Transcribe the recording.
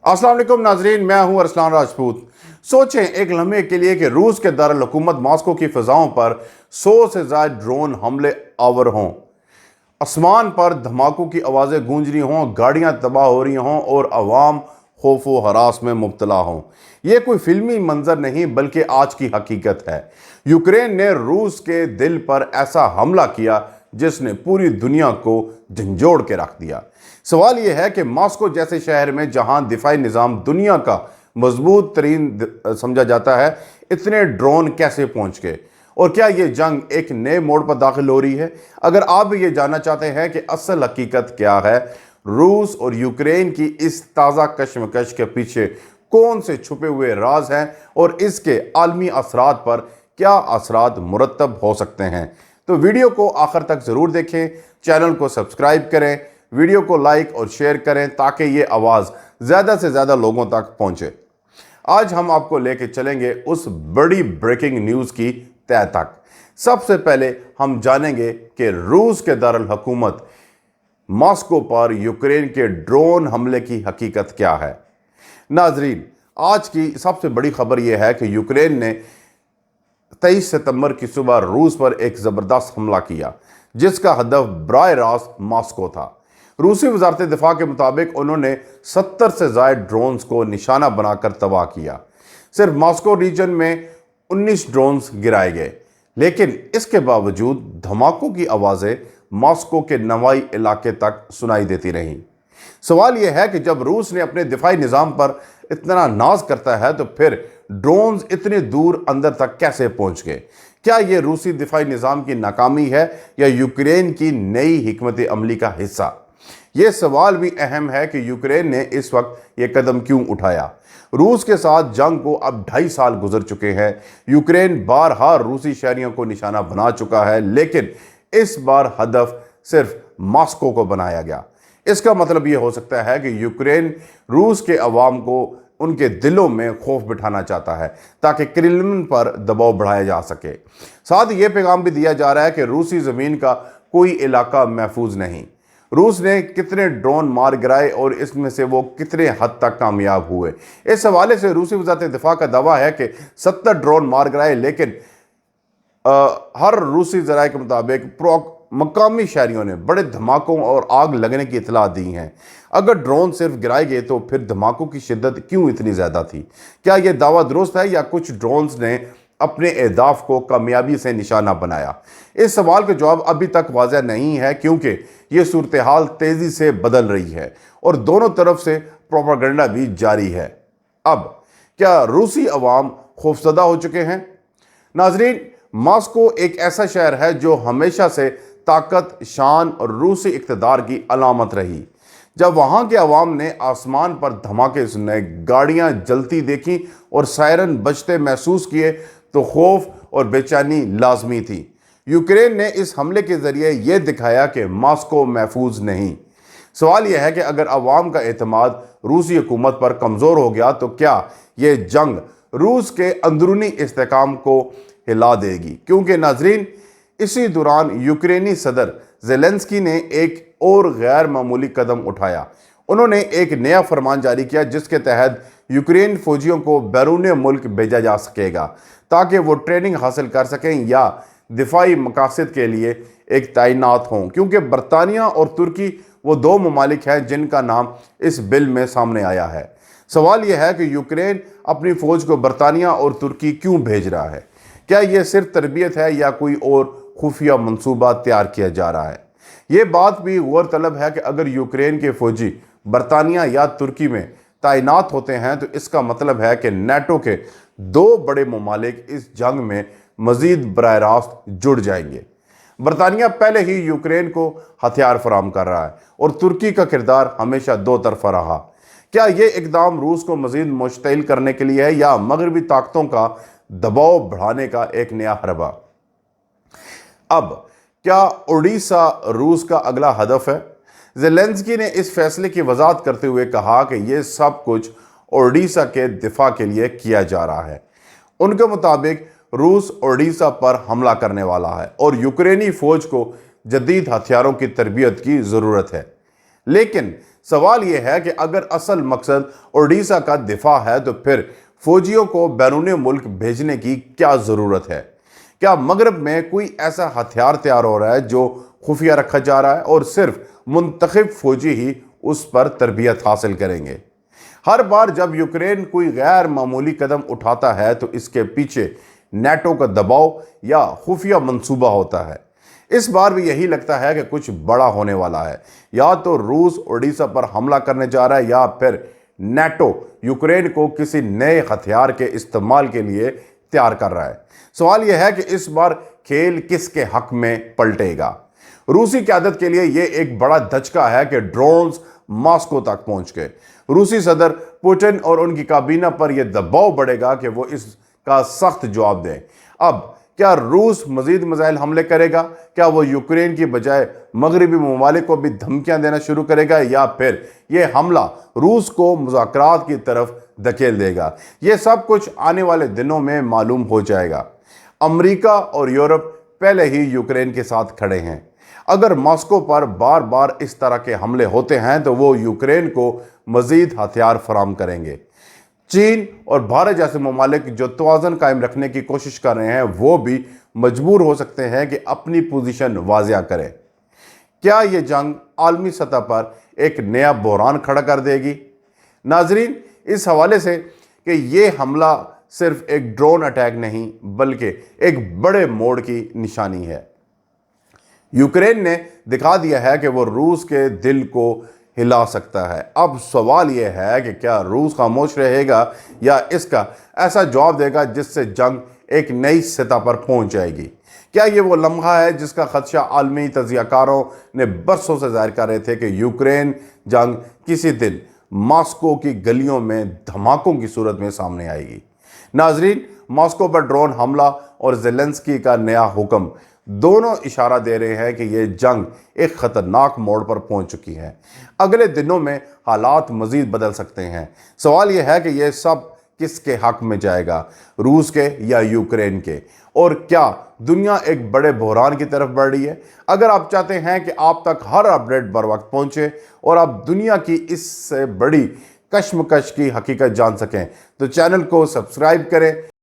अस्सलाम वालेकुम नाजरीन, मैं हूं अरसलान राजपूत। सोचें एक लम्हे के लिए कि रूस के दारुल-हुकूमत मॉस्को की फ़िज़ाओं पर 100 से ज़ायद ड्रोन हमले आवर हों, आसमान पर धमाकों की आवाज़ें गूंज रही हों, गाड़ियां तबाह हो रही हों और अवाम खौफ व हरास में मुब्तला हों। यह कोई फिल्मी मंजर नहीं बल्कि आज की हकीकत है। यूक्रेन ने रूस के दिल पर ऐसा हमला किया जिसने पूरी दुनिया को झंझोड़ के रख दिया। सवाल यह है कि मॉस्को जैसे शहर में जहां दिफाई निज़ाम दुनिया का मजबूत तरीन समझा जाता है, इतने ड्रोन कैसे पहुंच गए और क्या ये जंग एक नए मोड़ पर दाखिल हो रही है? अगर आप भी ये जानना चाहते हैं कि असल हकीकत क्या है, रूस और यूक्रेन की इस ताज़ा कशमकश के पीछे कौन से छुपे हुए राज हैं और इसके आलमी असरात पर क्या असरात मुरतब हो सकते हैं, तो वीडियो को आखिर तक ज़रूर देखें, चैनल को सब्सक्राइब करें, वीडियो को लाइक और शेयर करें ताकि ये आवाज़ ज़्यादा से ज़्यादा लोगों तक पहुँचे। आज हम आपको लेके चलेंगे उस बड़ी ब्रेकिंग न्यूज़ की तह तक। सबसे पहले हम जानेंगे कि रूस के दारुल हुकूमत मॉस्को पर यूक्रेन के ड्रोन हमले की हकीकत क्या है। नाजरीन, आज की सबसे बड़ी खबर यह है कि यूक्रेन ने 23 सितंबर की सुबह रूस पर एक ज़बरदस्त हमला किया जिसका हदफ बराह रास्त मॉस्को था। रूसी वजारत दिफा के मुताबिक उन्होंने 70 से ज़ायद ड्रोन्स को निशाना बनाकर तबाह किया। सिर्फ मॉस्को रीजन में 19 ड्रोन्स गिराए गए, लेकिन इसके बावजूद धमाकों की आवाज़ें मॉस्को के नवाई इलाके तक सुनाई देती रहीं। सवाल यह है कि जब रूस ने अपने दिफाई निज़ाम पर इतना नाज करता है तो फिर ड्रोन्स इतने दूर अंदर तक कैसे पहुंच गए? क्या यह रूसी दिफाई निज़ाम की नाकामी है या यूक्रेन की नई हिकमत अमली का हिस्सा? यह सवाल भी अहम है कि यूक्रेन ने इस वक्त यह कदम क्यों उठाया। रूस के साथ जंग को अब 2.5 साल गुजर चुके हैं। यूक्रेन बारहा रूसी शहरियों को निशाना बना चुका है, लेकिन इस बार हदफ सिर्फ मॉस्को को बनाया गया। इसका मतलब यह हो सकता है कि यूक्रेन रूस के अवाम को उनके दिलों में खौफ बिठाना चाहता है ताकि क्रेमलिन पर दबाव बढ़ाया जा सके। साथ ही यह पैगाम भी दिया जा रहा है कि रूसी ज़मीन का कोई इलाका महफूज नहीं। रूस ने कितने ड्रोन मार गिराए और इसमें से वो कितने हद तक कामयाब हुए, इस हवाले से रूसी वज़ारत दिफा का दावा है कि 70 ड्रोन मार गिराए, लेकिन हर रूसी ज़राए के मुताबिक मकामी शहरियों ने बड़े धमाकों और आग लगने की इतला दी हैं। अगर ड्रोन सिर्फ गिराए गए तो फिर धमाकों की शिद्दत क्यों इतनी ज़्यादा थी? क्या यह दावा दुरुस्त है या कुछ ड्रोन्स ने अपने अहदाफ को कामयाबी से निशाना बनाया? इस सवाल का जवाब अभी तक वाज़ह नहीं है, क्योंकि ये सूरत हाल तेज़ी से बदल रही है और दोनों तरफ से प्रोपेगेंडा भी जारी है। अब क्या रूसी अवाम खौफजदा हो चुके हैं? नाजरीन, मॉस्को एक ऐसा शहर है जो हमेशा से ताकत, शान और रूसी इक़्तिदार की अलामत रही। जब वहाँ के अवाम ने आसमान पर धमाके सुने, गाड़ियाँ जलती देखी और सायरन बजते महसूस किए तो खौफ और बेचैनी लाजमी थी। यूक्रेन ने इस हमले के ज़रिए यह दिखाया कि मॉस्को महफूज नहीं। सवाल यह है कि अगर अवाम का एतमाद रूसी हुकूमत पर कमज़ोर हो गया तो क्या ये जंग रूस के अंदरूनी इस्तेहकाम को हिला देगी? क्योंकि नाजरीन, इसी दौरान यूक्रेनी सदर ज़ेलेंस्की ने एक और गैर मामूली कदम उठाया। उन्होंने एक नया फरमान जारी किया जिसके तहत यूक्रेन फौजियों को बैरून मुल्क भेजा जा सकेगा ताकि वो ट्रेनिंग हासिल कर सकें या दिफाई मकासद के लिए एक तैनात हों, क्योंकि बरतानिया और तुर्की वो दो ममालिक हैं जिनका नाम इस बिल में सामने आया है। सवाल यह है कि यूक्रेन अपनी फ़ौज को बरतानिया और तुर्की क्यों भेज रहा है? क्या यह सिर्फ तरबियत है या कोई और खुफिया मंसूबा तैयार किया जा रहा है? ये बात भी गौर तलब है कि अगर यूक्रेन के फौजी बरतानिया या तुर्की में तैनात होते हैं तो इसका मतलब है कि नेटो के दो बड़े ममालिक इस जंग में मजीद बराह रास्त जुड़ जाएंगे। बरतानिया पहले ही यूक्रेन को हथियार फराम कर रहा है और तुर्की का किरदार हमेशा दो तरफा रहा। क्या ये इकदाम रूस को मजीद मुश्तिल करने के लिए है या मगरबी ताकतों का दबाव बढ़ाने का एक नया हरबा? अब क्या ओडिशा रूस का अगला हदफ है? ज़ेलेंस्की ने इस फैसले की वजाहत करते हुए कहा कि यह सब कुछ ओडिशा के दिफा के लिए किया जा रहा है। उनके मुताबिक रूस ओडिशा पर हमला करने वाला है और यूक्रेनी फौज को जदीद हथियारों की तरबियत की ज़रूरत है। लेकिन सवाल यह है कि अगर असल मकसद ओडिशा का दिफा है तो फिर फौजियों को बैरून मुल्क भेजने की क्या ज़रूरत है? क्या मगरब में कोई ऐसा हथियार तैयार हो रहा है जो खुफिया रखा जा रहा है और सिर्फ मुंतखब फौजी ही उस पर तरबियत हासिल करेंगे? हर बार जब यूक्रेन कोई गैर मामूली कदम उठाता है तो इसके पीछे नेटो का दबाव या खुफिया मंसूबा होता है। इस बार भी यही लगता है कि कुछ बड़ा होने वाला है। या तो रूस ओडिशा पर हमला करने जा रहा है या फिर नेटो यूक्रेन को किसी नए हथियार के इस्तेमाल के लिए तैयार कर रहा है। सवाल यह है कि इस बार खेल किसके हक में पलटेगा? रूसी क़यादत के लिए यह एक बड़ा धचका है कि ड्रोन्स मॉस्को तक पहुंच गए। रूसी सदर पुतिन और उनकी काबीना पर यह दबाव बढ़ेगा कि वो इसका सख्त जवाब दें। अब क्या रूस मजीद मिसाइल हमले करेगा? क्या वो यूक्रेन की बजाय मगरबी ममालिक को भी धमकियां देना शुरू करेगा या फिर यह हमला रूस को मुज़ाकरात की तरफ धकेल देगा? यह सब कुछ आने वाले दिनों में मालूम हो जाएगा। अमेरिका और यूरोप पहले ही यूक्रेन के साथ खड़े हैं। अगर मॉस्को पर बार बार इस तरह के हमले होते हैं तो वो यूक्रेन को मजीद हथियार फराम करेंगे। चीन और भारत जैसे ममालिक जो तवाज़ुन कायम रखने की कोशिश कर रहे हैं वो भी मजबूर हो सकते हैं कि अपनी पोजीशन वाज़िया करें। क्या ये जंग आलमी सतह पर एक नया बहरान खड़ा कर देगी? नाजरीन, इस हवाले से कि ये हमला सिर्फ एक ड्रोन अटैक नहीं बल्कि एक बड़े मोड़ की निशानी है। यूक्रेन ने दिखा दिया है कि वो रूस के दिल को हिला सकता है। अब सवाल यह है कि क्या रूस खामोश रहेगा या इसका ऐसा जवाब देगा जिससे जंग एक नई सतह पर पहुंच जाएगी? क्या ये वो लम्हा है जिसका खदशा आलमी तजियाकारों ने बरसों से जाहिर कर रहे थे कि यूक्रेन जंग किसी दिन मॉस्को की गलियों में धमाकों की सूरत में सामने आएगी? नाजरीन, मॉस्को पर ड्रोन हमला और ज़ेलेंस्की का नया हुक्म दोनों इशारा दे रहे हैं कि यह जंग एक ख़तरनाक मोड़ पर पहुंच चुकी है। अगले दिनों में हालात मज़ीद बदल सकते हैं। सवाल यह है कि यह सब किसके हक में जाएगा, रूस के या यूक्रेन के? और क्या दुनिया एक बड़े बहरान की तरफ बढ़ रही है? अगर आप चाहते हैं कि आप तक हर अपडेट बर वक्त पहुंचे और आप दुनिया की इससे बड़ी कश्मकश की हकीकत जान सकें तो चैनल को सब्सक्राइब करें।